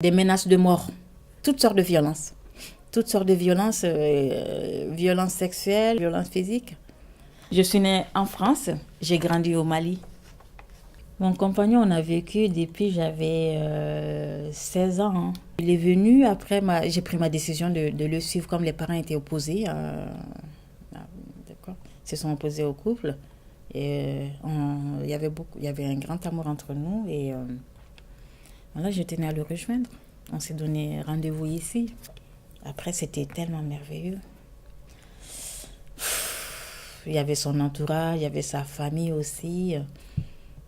Des menaces de mort, toutes sortes de violences. Toutes sortes de violences, violences sexuelles, violences physiques. Je suis née en France, j'ai grandi au Mali. Mon compagnon, on a vécu depuis j'avais 16 ans. Hein. Il est venu après, j'ai pris ma décision de le suivre comme les parents étaient opposés. D'accord, ils se sont opposés au couple. Et il y avait un grand amour entre nous et voilà, je tenais à le rejoindre. On s'est donné rendez-vous ici. Après, c'était tellement merveilleux. Il y avait son entourage, il y avait sa famille aussi.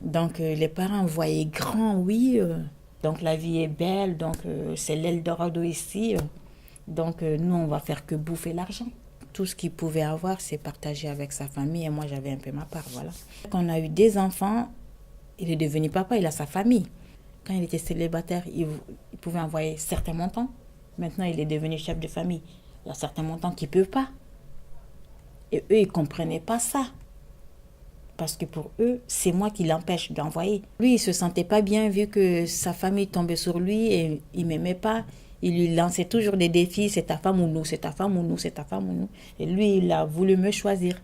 Donc, les parents voyaient grand, oui. Donc, la vie est belle. Donc, c'est l'Eldorado ici. Donc, nous, on va faire que bouffer l'argent. Tout ce qu'il pouvait avoir, c'est partagé avec sa famille. Et moi, j'avais un peu ma part, voilà. Quand on a eu des enfants, il est devenu papa, il a sa famille. Quand il était célibataire, il pouvait envoyer certains montants. Maintenant, il est devenu chef de famille. Il y a certains montants qu'il ne peut pas. Et eux, ils ne comprenaient pas ça. Parce que pour eux, c'est moi qui l'empêche d'envoyer. Lui, il ne se sentait pas bien vu que sa famille tombait sur lui et il ne m'aimait pas. Il lui lançait toujours des défis. C'est ta femme ou nous, c'est ta femme ou nous, c'est ta femme ou nous. Et lui, il a voulu me choisir.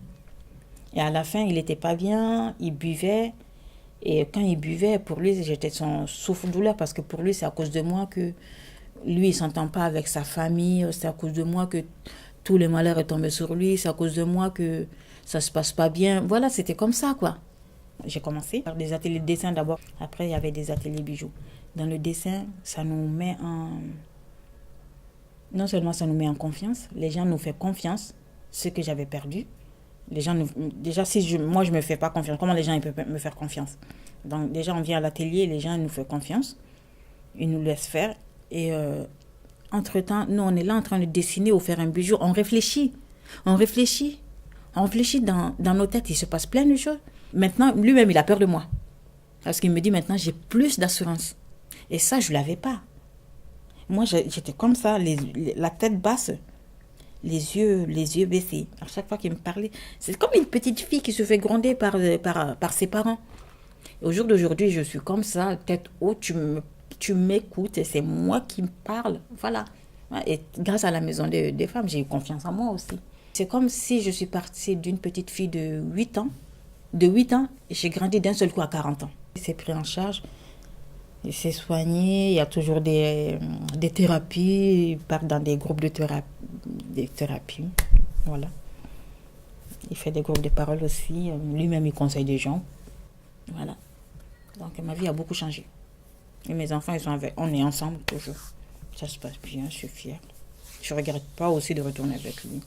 Et à la fin, il n'était pas bien, il buvait. Et quand il buvait, pour lui, j'étais son souffre-douleur parce que pour lui, c'est à cause de moi que lui, il ne s'entend pas avec sa famille. C'est à cause de moi que tous les malheurs sont tombés sur lui. C'est à cause de moi que ça ne se passe pas bien. Voilà, c'était comme ça, quoi. J'ai commencé par des ateliers de dessin d'abord. Après, il y avait des ateliers bijoux. Dans le dessin, ça nous met en... Non seulement ça nous met en confiance, les gens nous font confiance, ce que j'avais perdu. Les gens nous... Déjà, moi, je ne me fais pas confiance. Comment les gens ils peuvent me faire confiance? Donc, déjà, on vient à l'atelier, les gens nous font confiance. Ils nous laissent faire. Et entre-temps, nous, on est là en train de dessiner ou faire un bijou. On réfléchit. On réfléchit dans nos têtes. Il se passe plein de choses. Maintenant, lui-même, il a peur de moi. Parce qu'il me dit maintenant, j'ai plus d'assurance. Et ça, je ne l'avais pas. Moi, j'étais comme ça, la tête basse. Les yeux baissés. À chaque fois qu'il me parlait, c'est comme une petite fille qui se fait gronder par ses parents. Et au jour d'aujourd'hui, je suis comme ça, tête haute, tu m'écoutes et c'est moi qui me parle. Voilà. Et grâce à la maison des femmes, j'ai eu confiance en moi aussi. C'est comme si je suis partie d'une petite fille de 8 ans. De 8 ans, et j'ai grandi d'un seul coup à 40 ans. Il s'est pris en charge. Il s'est soigné, il y a toujours des thérapies, il part dans des groupes de thérapie, voilà. Il fait des groupes de parole aussi, lui-même il conseille des gens, voilà. Donc ma vie a beaucoup changé. Et mes enfants, on est ensemble toujours. Ça se passe bien, je suis fière. Je ne regrette pas aussi de retourner avec lui.